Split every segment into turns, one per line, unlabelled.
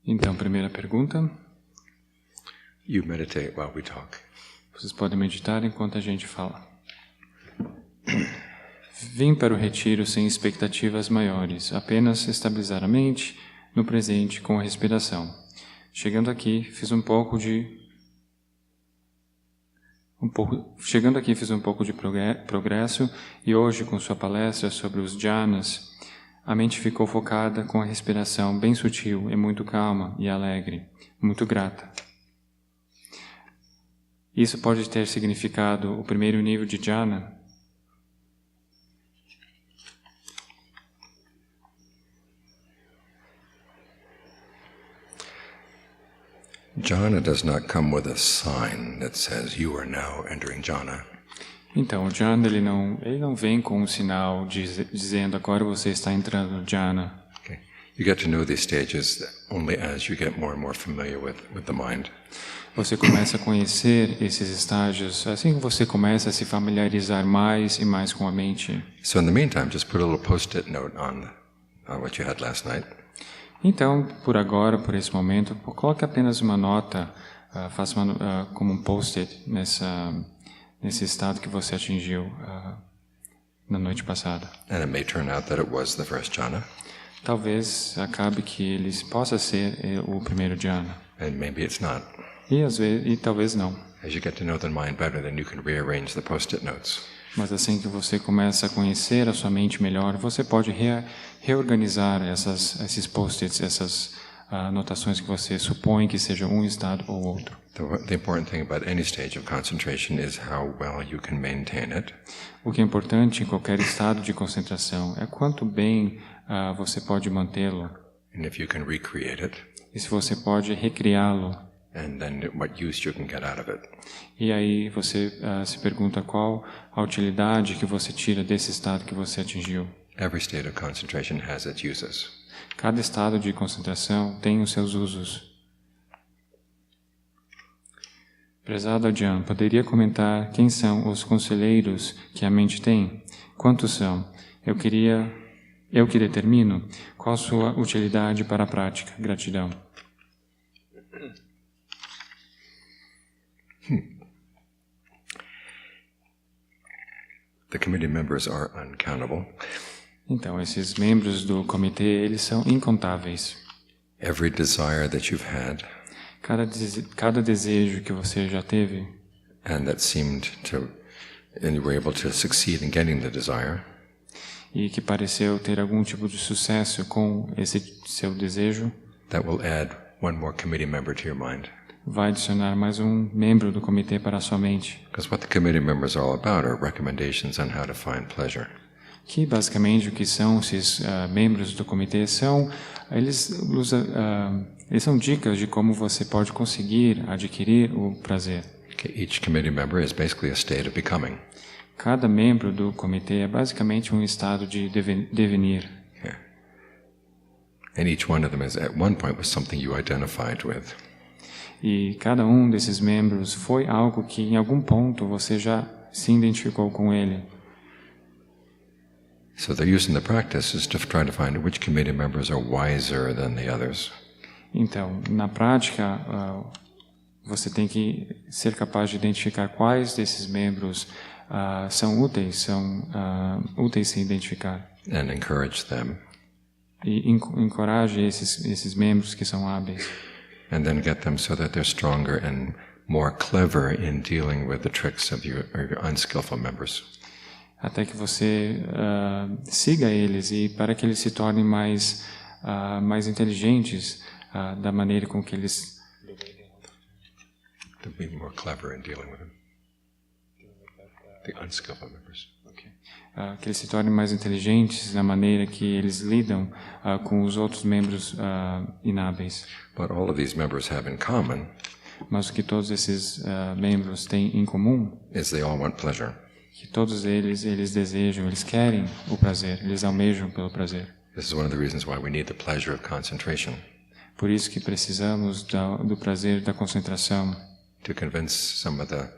Então, primeira pergunta.
You meditate while we talk.
Vocês podem meditar enquanto a gente fala. Vim para o retiro sem expectativas maiores, apenas estabilizar a mente no presente com a respiração. Chegando aqui, fiz um pouco de progresso e hoje, com sua palestra sobre os jhanas, a mente ficou focada com a respiração bem sutil e muito calma e alegre, muito grata. Isso pode ter significado o primeiro nível de jhana?
Jhana does not come with a sign that says you are now entering jhana.
Então, o jhana ele não vem com um sinal dizendo agora você está entrando no jhana.
Okay. You get to know these stages only as you get more and more familiar with the mind.
Você começa a conhecer esses estágios assim que você começa a se familiarizar mais e mais com a mente.
So in the meantime, just put a little post-it note on what you had last night.
Então, por agora, por esse momento, coloque apenas uma nota, faça como um post-it nesse estado que você atingiu na noite passada.
And it may turn out that it was the first jhana.
Talvez acabe que ele possa ser o primeiro jhana.
And maybe it's not.
E talvez não.
As you get to know the mind better, then you can rearrange the post-it notes.
Mas assim que você começa a conhecer a sua mente melhor, você pode reorganizar esses post-its, essas anotações que você supõe que sejam um estado ou outro.
The important thing about any stage of concentration is how well you can maintain it.
O que é importante em qualquer estado de concentração é quanto bem você pode mantê-lo.
And if you can recreate it.
E se você pode recriá-lo.
And then what use you can get out of it.
E aí você se pergunta qual a utilidade que você tira desse estado que você atingiu.
Every state of concentration has its uses.
Cada estado de concentração tem os seus usos. Prezado Ajahn, poderia comentar quem são os conselheiros que a mente tem? Quantos são? Eu que determino qual sua utilidade para a prática. Gratidão.
The committee members are uncountable.
Então, esses membros do comitê, eles são incontáveis.
Every desire that you've had,
cada desejo que você já teve,
and you were able to succeed in getting the desire,
e que pareceu ter algum tipo de sucesso com esse seu desejo,
that will add one more committee member to your mind.
Vai adicionar mais um membro do comitê para a sua mente.
Because what the committee members are all about are recommendations on how to find pleasure.
Que basicamente o que são esses membros do comitê são eles são dicas de como você pode conseguir adquirir o prazer.
Each committee member is basically a state of becoming.
Cada membro do comitê é basicamente um estado de devenir.
Yeah. And each one of them is at one point was something you identified with.
E cada um desses membros foi algo que em algum ponto você já se identificou com ele.
So the use in the practice is to try to find which committee members are wiser than the others.
Então, na prática, você tem que ser capaz de identificar quais desses membros são úteis se identificar.
And encourage them.
E encoraje esses membros que são hábeis.
And then get them so that they're stronger and more clever in dealing with the tricks of your unskillful members.
Até que você siga eles e para que eles se tornem mais inteligentes da maneira com que eles
To be more clever in dealing with them. The unskillful members.
Okay. Que eles se tornem mais inteligentes na maneira que eles lidam com os outros membros inábeis.
But all of these members have in common.
Mas o que todos esses membros têm em comum
is they all want pleasure.
Que todos eles desejam, eles querem o prazer, eles almejam pelo prazer.
This is one of the reasons why we need the pleasure of concentration.
Por isso que precisamos do prazer da concentração.
To convince some of the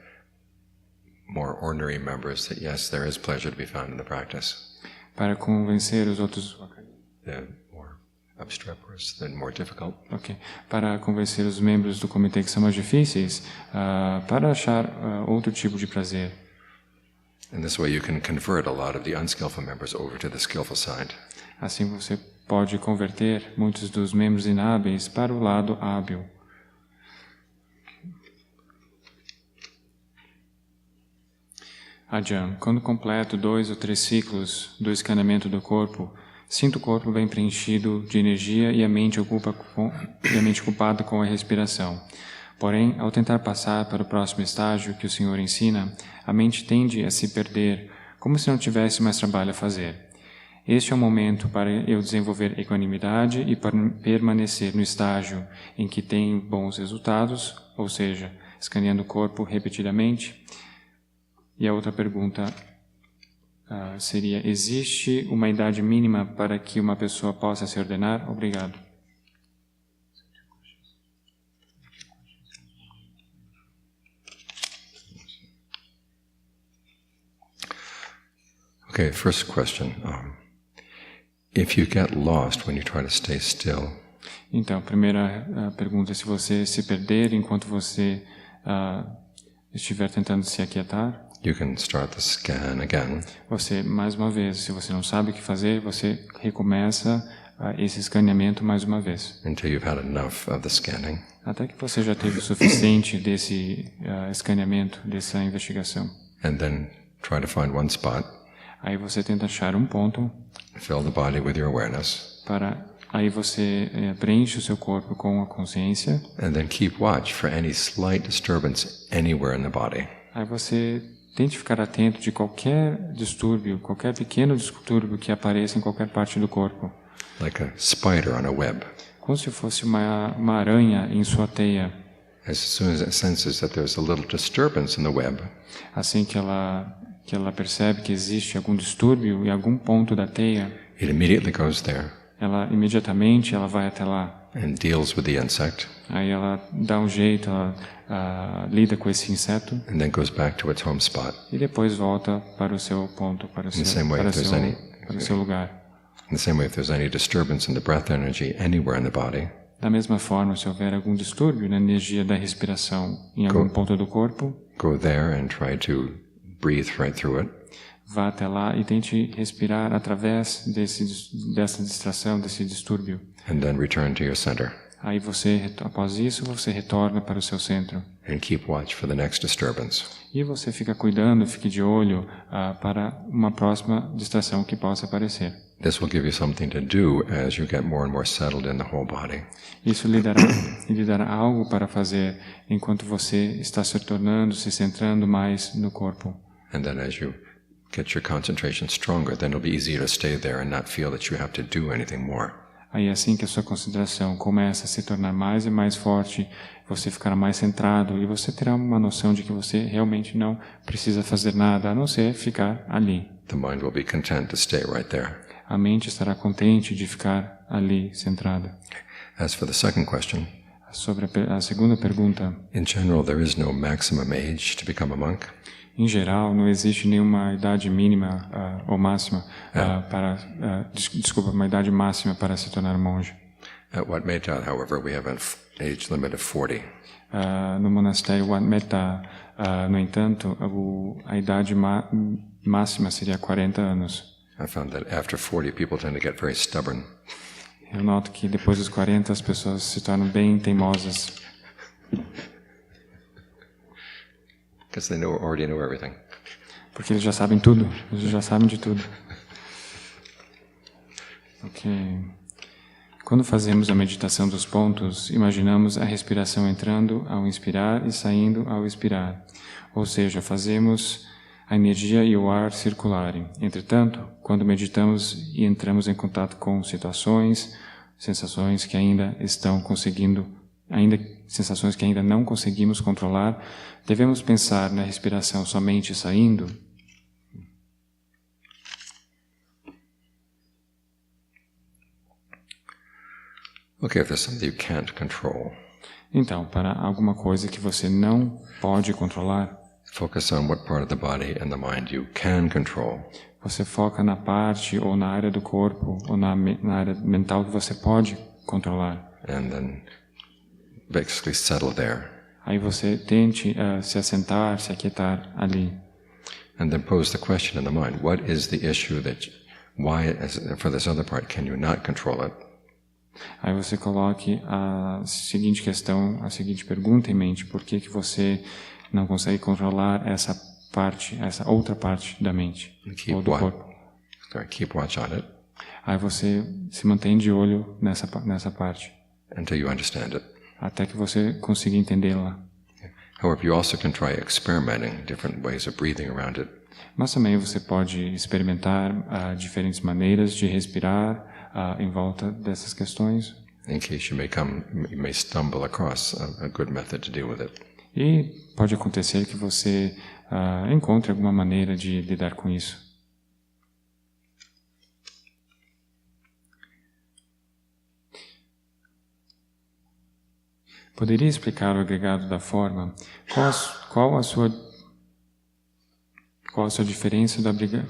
more ordinary members that yes, there is pleasure to be found in the practice.
Para convencer os outros
the more obstreperous, they're more difficult.
Ok. Para convencer os membros do comitê que são mais difíceis, para achar outro tipo de prazer.
And this way you can convert a lot of the unskillful members over to the skillful side.
Assim você pode converter muitos dos membros inábeis para o lado hábil. Ajahn, quando completo 2 ou 3 ciclos do escaneamento do corpo, sinto o corpo bem preenchido de energia e a mente ocupada com a respiração. Porém, ao tentar passar para o próximo estágio que o Senhor ensina, a mente tende a se perder, como se não tivesse mais trabalho a fazer. Este é o momento para eu desenvolver equanimidade e permanecer no estágio em que tenho bons resultados, ou seja, escaneando o corpo repetidamente. E a outra pergunta seria: existe uma idade mínima para que uma pessoa possa se ordenar? Obrigado.
Okay, first question. If you get lost when you try to stay still,
então, primeira pergunta: se você se perder enquanto você estiver tentando se aquietar,
you can start the scan again.
Você, mais uma vez, se você não sabe o que fazer, você recomeça esse escaneamento mais uma vez.
Until you've had enough of the scanning.
Até que você já teve o suficiente desse escaneamento, dessa investigação.
And then try to find one spot.
Aí você tenta achar um ponto.
Fill the body with your awareness.
Aí você preenche o seu corpo com a consciência.
And then keep watch for any slight disturbance anywhere in the body.
Aí você tente ficar atento de qualquer distúrbio, qualquer pequeno distúrbio que apareça em qualquer parte do corpo.
Like a spider on a web.
Como se fosse uma aranha em sua teia.
As soon as it senses that there's a little disturbance in the web,
assim que ela percebe que existe algum distúrbio em algum ponto da teia,
it immediately goes there.
Ela imediatamente vai até lá.
And deals with the insect.
Aí ela dá um jeito, ela lida com esse inseto.
And then goes back to its home spot.
E depois volta para o seu ponto, para o seu lugar.
In the same way, if there's any disturbance in the breath energy anywhere in the body,
da mesma forma, se houver algum distúrbio na energia da respiração em algum ponto do corpo,
go there and try to breathe right through it.
Vá até lá e tente respirar através dessa distração, desse distúrbio.
And then return to your center.
Aí após isso, você retorna para o seu centro.
And keep watch for the next disturbance.
E você fica cuidando, fique de olho para uma próxima distração que possa aparecer.
This will give you something to do as you get more and more settled in the whole body.
Isso lhe dará algo para fazer enquanto você está se centrando mais no corpo.
And then as you get your concentration stronger, then it'll be easier to stay there and not feel that you have to do anything more.
Aí assim que a sua concentração começa a se tornar mais e mais forte, você ficará mais centrado e você terá uma noção de que você realmente não precisa fazer nada, a não ser ficar ali.
The mind will be content to stay right there.
A mente estará contente de ficar ali, centrada.
As for the second question,
sobre a segunda pergunta,
in general, there is no maximum age to become a monk.
Em geral, não existe nenhuma idade mínima ou máxima uma idade máxima para se tornar monge.
At Wat Metta, however, we have an age limit of 40.
No monastério Wat Metta, no entanto, a idade máxima seria 40 anos.
I found that after 40, people tend to get very stubborn.
Eu noto que depois dos 40 as pessoas se tornam bem teimosas.
Because they already know everything.
Porque eles já sabem tudo, eles já sabem de tudo. Ok. Quando fazemos a meditação dos pontos, imaginamos a respiração entrando ao inspirar e saindo ao expirar. Ou seja, fazemos a energia e o ar circularem. Entretanto, quando meditamos e entramos em contato com sensações que ainda não conseguimos controlar, devemos pensar na respiração somente saindo?
Okay, if there's something you can't control.
Então, para alguma coisa que você não pode controlar,
focus on what part of the body and the mind you can control.
você foca na parte ou na área do corpo ou na área mental que você pode controlar.
And then basically settle there.
Aí você tente se assentar, se aquietar ali.
And then pose the question in the mind, what is the issue why, for this other part, can you not control it?
Aí você coloque a seguinte questão, a seguinte pergunta em mente: por que você não consegue controlar essa outra parte da mente ou do corpo?
Keep watch on it.
Aí você se mantém de olho nessa parte.
Until you understand it.
Até que você consiga entendê-la.
However, you also can try experimenting different ways of breathing around it.
Mas também você pode experimentar diferentes maneiras de respirar em volta dessas questões.
In case you may stumble across a good method to deal with it.
E pode acontecer que você encontre alguma maneira de lidar com isso. Poderia explicar o agregado da forma? Qual a diferença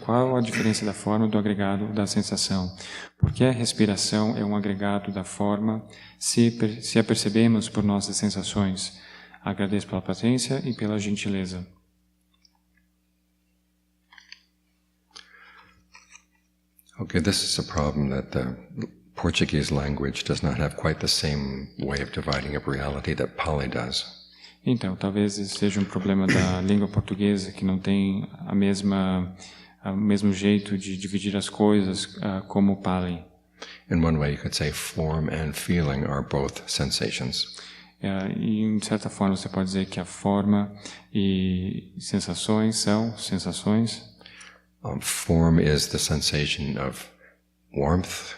qual a diferença da forma do agregado da sensação? Porque a respiração é um agregado da forma se a percebemos por nossas sensações. Agradeço pela paciência e pela gentileza.
Okay, this is a problem that the Portuguese language does not have quite the same way of dividing up reality that Pali does.
Então, talvez esse seja um problema da língua portuguesa, que não tem o mesmo jeito de dividir as coisas como o Pali.
In one way, you could say form and feeling are both sensations.
E, de certa forma, você pode dizer que a forma e sensações são sensações.
Form is the sensation of warmth.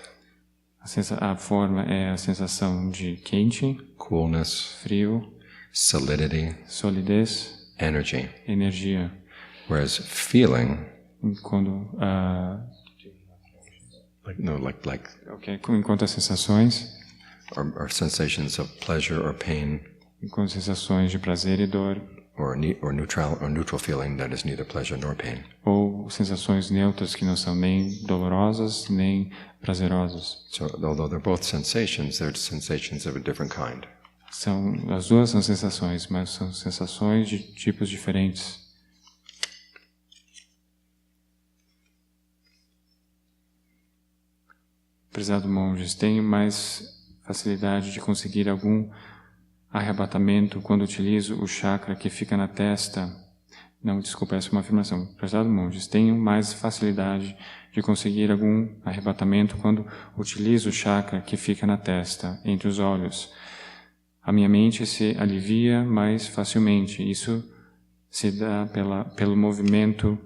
A forma é a sensação de quente,
coolness,
frio, solidez,
energy.
Energia.
Whereas feeling,
enquanto as sensações
are sensations of pleasure or pain,
enquanto sensações de prazer e dor,
or neutral feeling that is neither pleasure nor pain.
Ou sensações neutras que não são nem dolorosas nem prazerosas.
So, although they're both sensations, they're sensations of a different kind.
As duas são sensações, mas são sensações de tipos diferentes. Prezado monges, tenho mais facilidade de conseguir algum arrebatamento quando utilizo o chakra que fica na testa. Não, desculpa, essa é uma afirmação. Prezado monges, tenho mais facilidade de conseguir algum arrebatamento quando utilizo o chakra que fica na testa, entre os olhos. A minha mente se alivia mais facilmente. Isso se dá pelo movimento,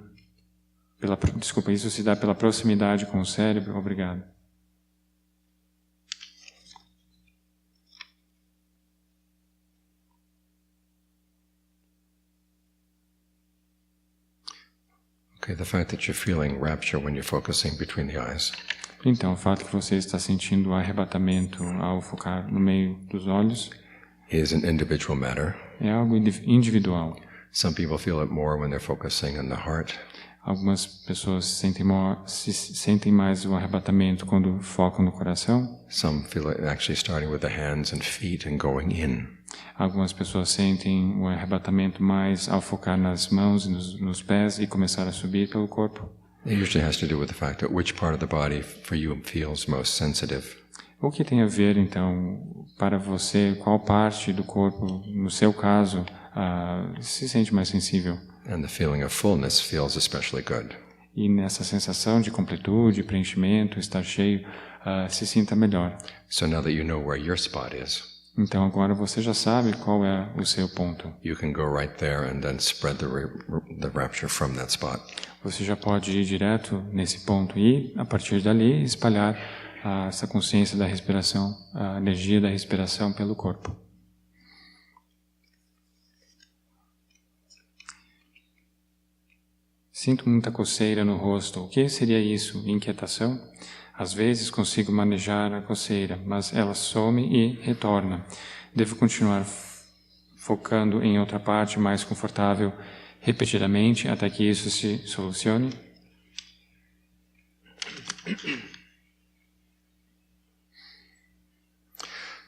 isso se dá pela proximidade com o cérebro. Obrigado.
Okay, the fact that you're feeling rapture when you're focusing between the eyes.
Então, o fato que você está sentindo o arrebatamento ao focar no meio dos olhos
is an individual matter.
É algo individual.
Some people feel it more when they're focusing on the heart.
Algumas pessoas sentem mais o arrebatamento quando focam no coração.
Some feel it actually starting with the hands and feet and going in.
Algumas pessoas sentem o arrebatamento mais ao focar nas mãos e nos pés e começar a subir pelo corpo.
It usually has to do with the fact that which part of the body for you feels most sensitive.
O que tem a ver, então, para você, qual parte do corpo, no seu caso, se sente mais sensível?
And the feeling of fullness feels especially good.
E nessa sensação de completude, preenchimento, estar cheio, se sinta melhor.
So now that you know where your spot is,
então agora você já sabe qual é o seu ponto.
You can go right there and then spread the rapture from that spot.
Você já pode ir direto nesse ponto e, a partir dali, espalhar essa consciência da respiração, a energia da respiração pelo corpo. Sinto muita coceira no rosto. O que seria isso? Inquietação? Às vezes consigo manejar a coceira, mas ela some e retorna. Devo continuar focando em outra parte mais confortável repetidamente até que isso se solucione?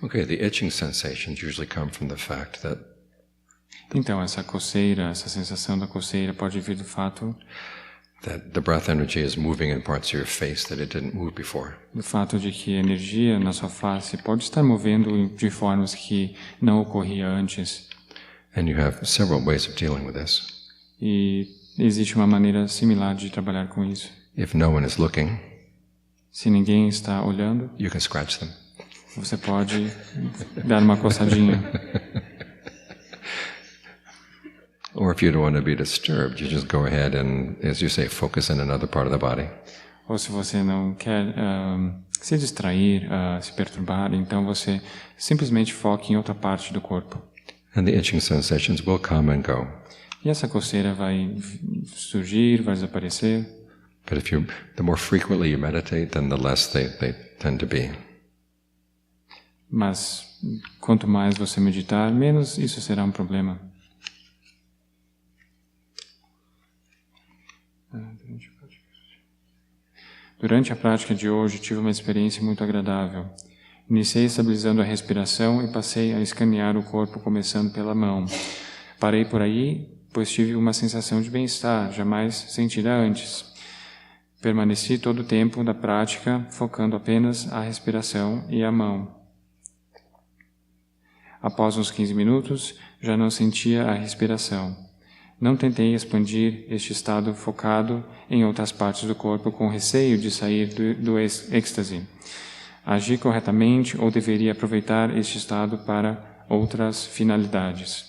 Okay, the itching sensations usually come from the fact that
Então, essa coceira, essa sensação da coceira pode vir do fato
the breath energy is moving in parts of your face that it didn't move before.
do fato de que a energia na sua face pode estar movendo de formas que não ocorria antes.
And you have several ways of dealing with this.
E existe uma maneira similar de trabalhar com isso.
If no one is looking,
Se ninguém está olhando,
you can scratch them.
você pode dar uma coçadinha.
Or if you don't want to be disturbed, you just go ahead and, as you say, focus in another part of the body.
Ou se você não quer se distrair, se perturbar, então você simplesmente foca em outra parte do corpo.
And the itching sensations will come and go.
E essa coceira vai surgir, vai desaparecer.
But the more frequently you meditate, then the less they tend to be.
Mas quanto mais você meditar, menos isso será um problema. Durante a prática de hoje, tive uma experiência muito agradável. Iniciei estabilizando a respiração e passei a escanear o corpo começando pela mão. Parei por aí, pois tive uma sensação de bem-estar, jamais sentida antes. Permaneci todo o tempo da prática, focando apenas a respiração e a mão. Após uns 15 minutos, já não sentia a respiração. Não tentei expandir este estado focado em outras partes do corpo com receio de sair do êxtase. Agi corretamente ou deveria aproveitar este estado para outras finalidades?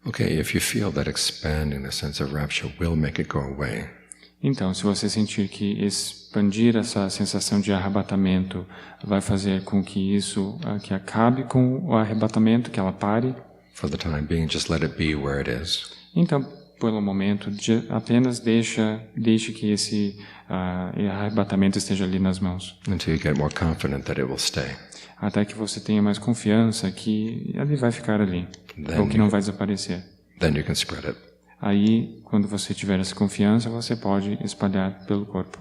Okay, if you feel that expanding the sense of rapture will make it go away,
Então, se você sentir que expandir essa sensação de arrebatamento vai fazer com que isso que acabe com o arrebatamento, que ela pare,
for the time being, just let it be where it is.
então, pelo momento, apenas deixe que esse arrebatamento esteja ali nas mãos.
Until you get more confident that it will stay.
Até que você tenha mais confiança que ele vai ficar ali, ou que não vai desaparecer.
Then you can spread it.
Aí, quando você tiver essa confiança, você pode espalhar pelo corpo.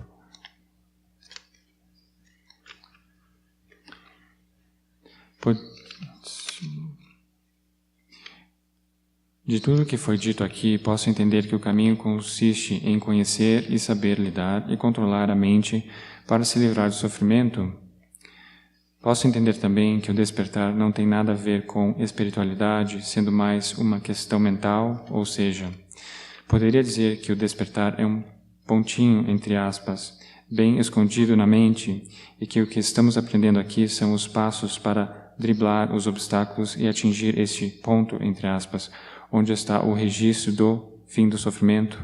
De tudo que foi dito aqui, posso entender que o caminho consiste em conhecer e saber lidar e controlar a mente para se livrar do sofrimento. Posso entender também que o despertar não tem nada a ver com espiritualidade, sendo mais uma questão mental, ou seja, poderia dizer que o despertar é um pontinho, entre aspas, bem escondido na mente e que o que estamos aprendendo aqui são os passos para driblar os obstáculos e atingir este ponto, entre aspas, onde está o registro do fim do sofrimento.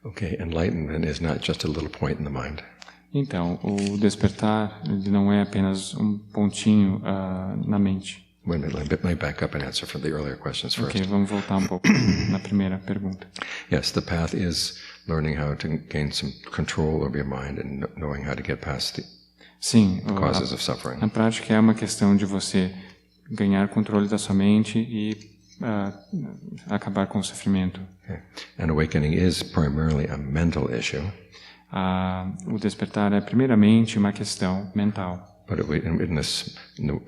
Okay, enlightenment is not just a little point in the mind.
Então, o despertar ele não é apenas um pontinho na mente.
Wait a minute, let me back up and answer for the earlier questions first.
Ok, vamos voltar um pouco na primeira pergunta.
Yes, the path is learning how to gain some control over your mind and knowing how to get past the
Sim,
causes of suffering.
Na prática é uma questão de você ganhar controle da sua mente e acabar com o sofrimento.
Okay. And awakening is primarily a mental issue.
O despertar é primeiramente uma questão mental.
But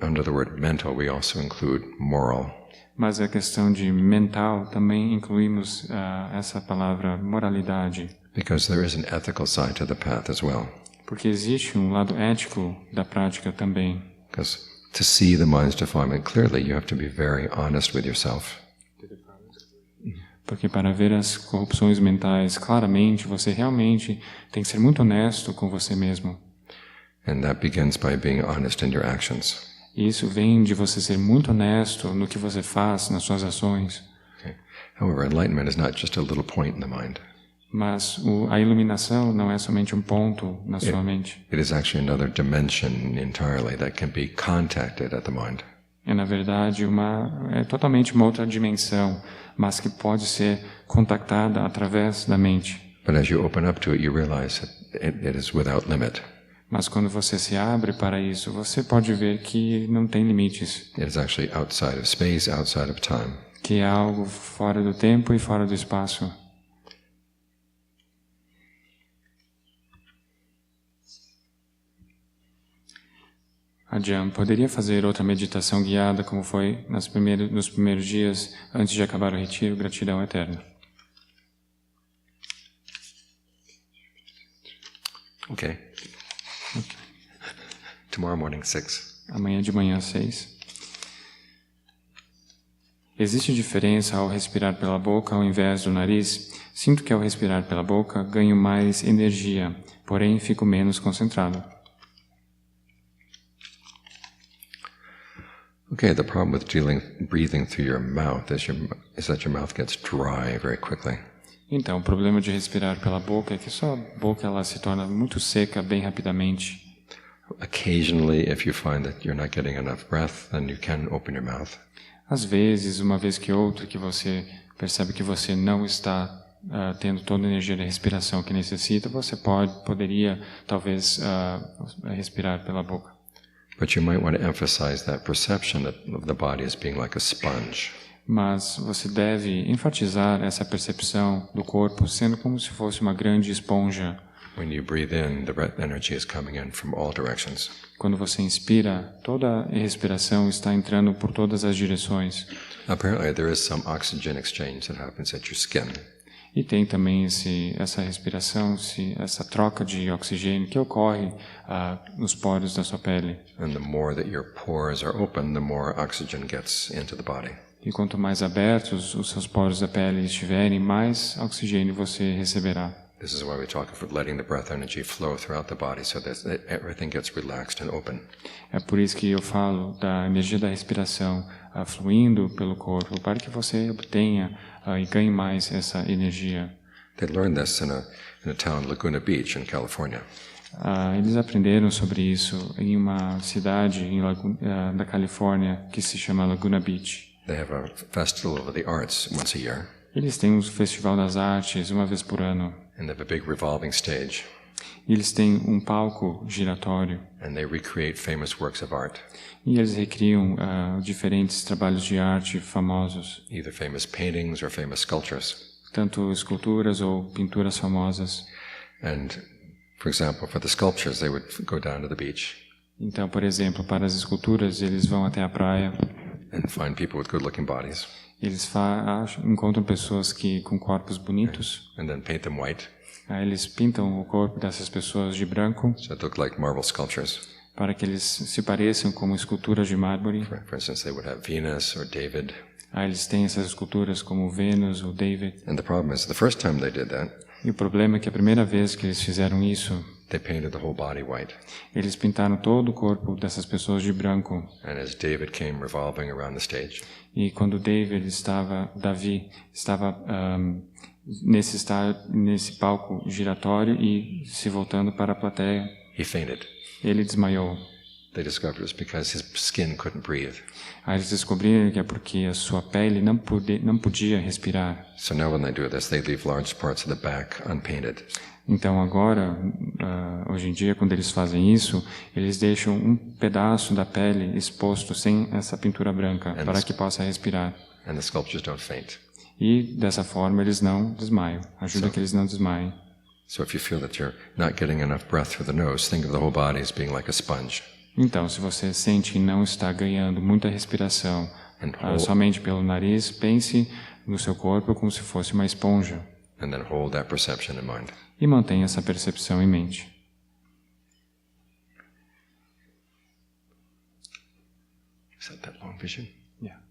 under the word mental, we also include moral.
Mas a questão de mental também incluímos essa palavra moralidade.
Because there is an ethical side to the path as well.
Porque existe um lado ético da prática também.
Because to see the mind's defilement clearly, you have to be very honest with yourself.
Porque para ver as corrupções mentais claramente, você realmente tem que ser muito honesto com você mesmo.
And that begins by being honest in your actions.
E isso vem de você ser muito honesto no que você faz, nas suas ações.
Okay. However, enlightenment is not just a little point in the mind.
Mas a iluminação não é somente um ponto na sua mente.
It is actually another dimension entirely that can be contacted at the mind.
É, na verdade, é totalmente uma outra dimensão, mas que pode ser contactada através da mente.
But as you open up to it, you realize that it is without limit.
Mas quando você se abre para isso, você pode ver que não tem limites.
It is actually outside of space, outside of time.
Que é algo fora do tempo e fora do espaço. Ajahn, poderia fazer outra meditação guiada como foi nos primeiros dias antes de acabar o retiro? Gratidão eterna.
Okay. Tomorrow morning, 6.
Amanhã de manhã, 6. Existe diferença ao respirar pela boca ao invés do nariz? Sinto que ao respirar pela boca ganho mais energia, porém fico menos concentrado.
Okay, the problem with breathing through your mouth is that your mouth gets dry very quickly.
Então, o problema de respirar pela boca é que sua boca ela se torna muito seca bem rapidamente.
Occasionally, if you find that you're not getting enough breath, then you can open your mouth.
Às vezes, uma vez que outra, que você percebe que você não está tendo toda a energia da respiração que necessita, você poderia, talvez, respirar pela boca.
But you might want to emphasize that perception of the body as being like a sponge.
Mas você deve enfatizar essa percepção do corpo sendo como se fosse uma grande esponja.
When you breathe in, the breath energy is coming in from all directions.
Quando você inspira, toda a respiração está entrando por todas as direções.
Apparently, there is some oxygen exchange that happens at your skin.
E tem também essa respiração, essa troca de oxigênio que ocorre nos poros da sua pele.
And the more that your pores are open, the more oxygen gets into the body.
E quanto mais abertos os seus poros da pele estiverem, mais oxigênio você receberá.
This is why we talk of letting the breath energy flow throughout the body so that everything gets relaxed and open.
É por isso que eu falo da energia da respiração fluindo pelo corpo, para que você obtenha e ganhe mais essa energia.
They learned this in a town, Laguna Beach, in California.
Eles aprenderam sobre isso em uma cidade da Califórnia que se chama Laguna Beach.
They have a festival of the arts once a year.
Eles têm um festival das artes uma vez por ano.
And they have a big revolving stage.
Eles têm um palco giratório.
And they recreate famous works of art.
E eles recriam diferentes trabalhos de arte famosos.
Either famous paintings or famous sculptures.
Tanto esculturas ou pinturas famosas.
And, for example, for the sculptures, they would go down to the beach.
Então, por exemplo, para as esculturas, eles vão até a praia.
And find people with good-looking bodies.
Eles encontram pessoas com corpos bonitos.
And then paint them white.
Aí eles pintam o corpo dessas pessoas de branco.
So it look like marble sculptures.
Para que eles se pareçam como esculturas de mármore.
For instance, they would have Venus or David.
Aí eles têm essas esculturas como Vênus ou David.
And the problem is, the first time they did that,
e o problema é que a primeira vez que eles fizeram isso,
they painted the whole body white.
Eles pintaram todo o corpo dessas pessoas de branco.
And as David came revolving around the stage,
e quando Davi estava nesse palco giratório e se voltando para a plateia,
he fainted.
Ele desmaiou.
They discovered it was because his skin couldn't breathe.
Aí eles descobriram que é porque a sua pele não podia respirar.
So now when they do this, they leave large parts of the back unpainted.
Então agora, hoje em dia, quando eles fazem isso, eles deixam um pedaço da pele exposto sem essa pintura branca, para que possa respirar.
And the sculptures don't faint.
E dessa forma eles não desmaiam. Ajuda que eles não desmaiem.
So if you feel that you're not getting enough breath through the nose, think of the whole body as being like a sponge.
Então, se você sente que não está ganhando muita respiração somente pelo nariz, pense no seu corpo como se fosse uma esponja.
And then hold that perception in mind.
E mantenha essa percepção em mente.
Is that long vision?
Yeah.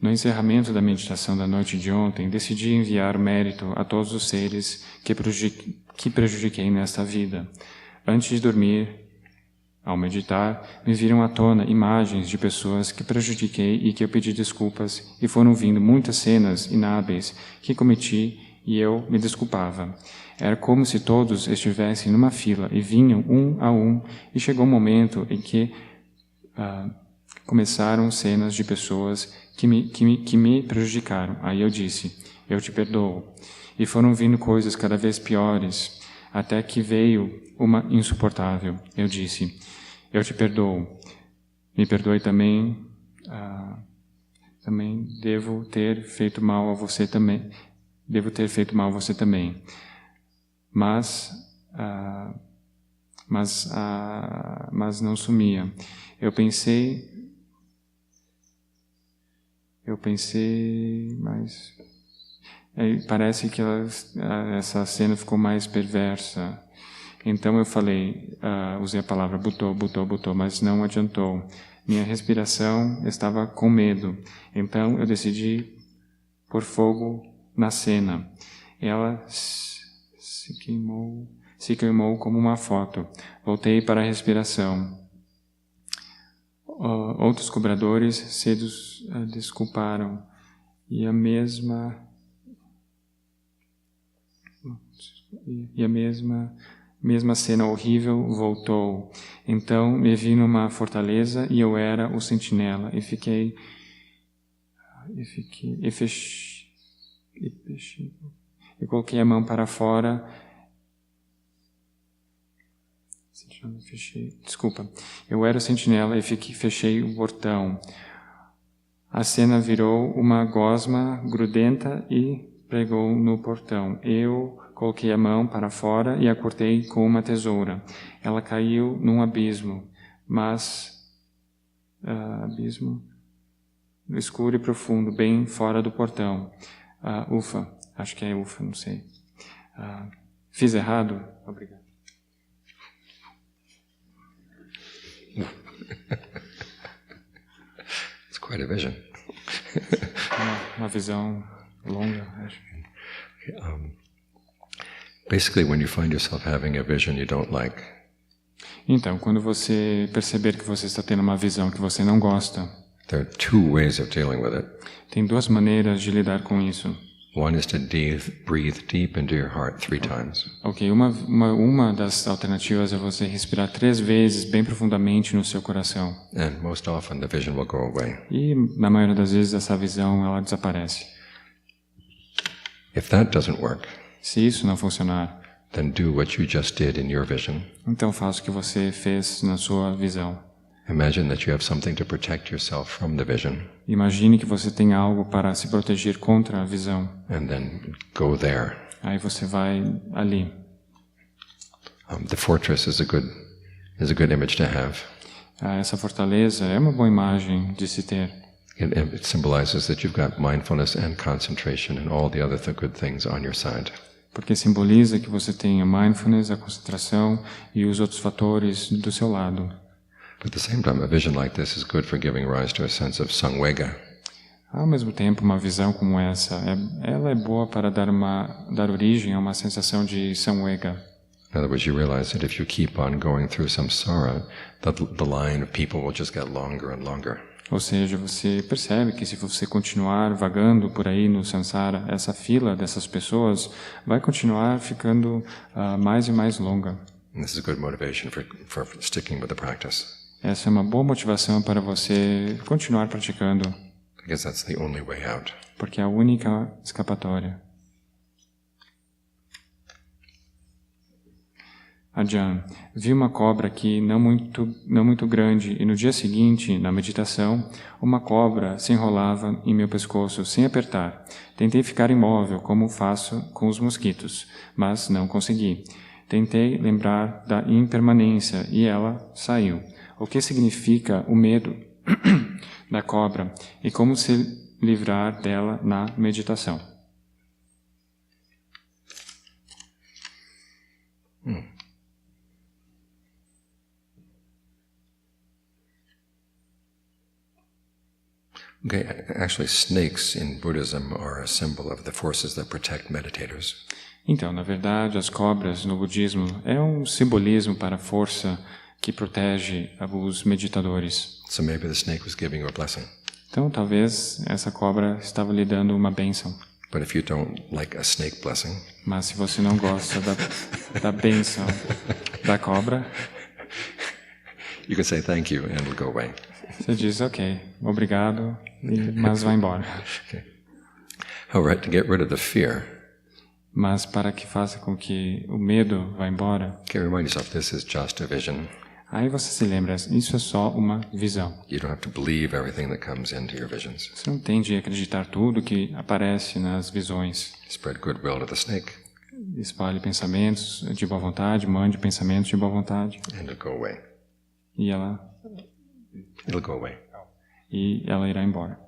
No encerramento da meditação da noite de ontem, decidi enviar o mérito a todos os seres que prejudiquei nesta vida. Antes de dormir, ao meditar, me viram à tona imagens de pessoas que prejudiquei e que eu pedi desculpas, e foram vindo muitas cenas inábeis que cometi e eu me desculpava. Era como se todos estivessem numa fila e vinham um a um, e chegou um momento em que começaram cenas de pessoas que me prejudicaram. Aí eu disse, eu te perdoo. E foram vindo coisas cada vez piores, até que veio uma insuportável. Eu disse: eu te perdoo. Me perdoe também. Também devo ter feito mal a você também. Devo ter feito mal a você também. Mas não sumia. Eu pensei, mas parece que essa cena ficou mais perversa. Então eu falei, usei a palavra butou, mas não adiantou. Minha respiração estava com medo. Então eu decidi pôr fogo na cena. Ela se queimou como uma foto. Voltei para a respiração. Outros cobradores se desculparam. E a mesma cena horrível voltou. Então me vi numa fortaleza e eu era o sentinela. Eu coloquei a mão para fora. Desculpa. Eu era o sentinela e fechei o portão. A cena virou uma gosma grudenta e pregou no portão. Eu coloquei a mão para fora e a cortei com uma tesoura. Ela caiu num abismo, mas abismo escuro e profundo, bem fora do portão. Ufa, acho que é ufa, não sei. Fiz errado? Obrigado.
It's quite a vision.
Uma visão longa, acho.
Basically, when you find yourself having a vision you don't like,
então, quando você perceber que você está tendo uma visão que você não gosta,
there are two ways of dealing with it.
Tem duas maneiras de lidar com isso.
One is to breathe deep into your heart 3 times.
Ok, uma das alternativas é você respirar 3 vezes bem profundamente no seu coração.
And most often the vision will go away.
E na maioria das vezes essa visão ela desaparece.
If that doesn't work,
se isso não funcionar,
then do what you just did in your vision.
Então faça o que você fez na sua visão.
Imagine that you have something to protect yourself from the vision.
Imagine que você tem algo para se proteger contra a visão.
And then go there.
Aí você vai ali.
The fortress is a good image to have.
Essa fortaleza é uma boa imagem de se ter.
It symbolizes that you've got mindfulness and concentration and all the other good things on your side.
Porque simboliza que você tem a mindfulness, a concentração e os outros fatores do seu lado.
But at the same time, a vision like this is good for giving rise to a sense of samvega.
Ao mesmo tempo, uma visão como essa, ela é boa para dar origem a uma sensação de samvega.
In other words, you realize that if you keep on going through samsara, the line of people will just get longer and longer.
Ou seja, você percebe que se você continuar vagando por aí no samsara, essa fila dessas pessoas vai continuar ficando mais e mais longa.
And this is a good motivation for sticking with the practice.
Essa é uma boa motivação para você continuar praticando.
Because that's the only way out.
Porque é a única escapatória. Ajahn, vi uma cobra aqui não muito grande e no dia seguinte, na meditação, uma cobra se enrolava em meu pescoço sem apertar. Tentei ficar imóvel, como faço com os mosquitos, mas não consegui. Tentei lembrar da impermanência e ela saiu. O que significa o medo da cobra e como se livrar dela na meditação?
Okay, actually snakes in Buddhism are a symbol of the forces that protect meditators.
Então, na verdade, as cobras no budismo é um simbolismo para a força que protege os meditadores.
So maybe the snake was giving you a blessing.
Então, talvez essa cobra estava lhe dando uma bênção.
But if you don't like a snake blessing,
mas se você não gosta da bênção da cobra,
you can say thank you and it'll go away.
Você diz, ok, obrigado, mas vai embora.
Okay. All right, to get rid of the fear.
mas para que faça com que o medo vá embora.
Okay, remind yourself this is just a vision.
Aí você se lembra, isso é só uma visão.
You don't have to believe everything that comes into your visions.
Você não tem de acreditar tudo que aparece nas visões.
Spread goodwill to the snake.
Espalhe pensamentos de boa vontade, mande pensamentos de boa vontade.
And it'll go away.
E ela irá embora.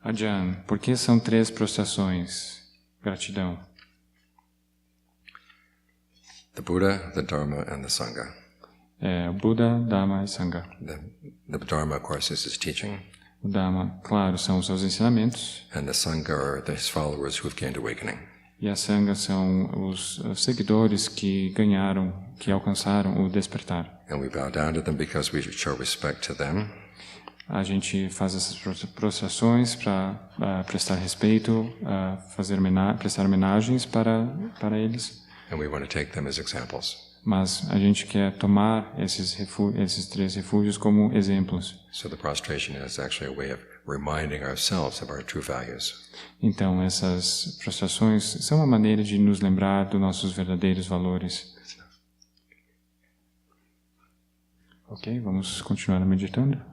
Ajahn, por que são 3 prostrações? Gratidão.
The Buddha, the Dharma, and the Sangha.
O Buda, Dharma e Sangha.
The Dharma, of course, is his teaching.
O Dharma, claro, são os seus ensinamentos.
And the Sangha are his followers who have gained awakening.
E a Sangha são os seguidores que alcançaram o despertar.
And we bow down to them because we show respect to them.
A gente faz essas prostrações para prestar respeito, prestar homenagens para eles.
And we want to take them as examples.
Mas a gente quer tomar esses 3 refúgios como exemplos.
So the prostration is actually a way of reminding ourselves of our true values.
Então, essas prostrações são uma maneira de nos lembrar dos nossos verdadeiros valores. Ok, vamos continuar meditando?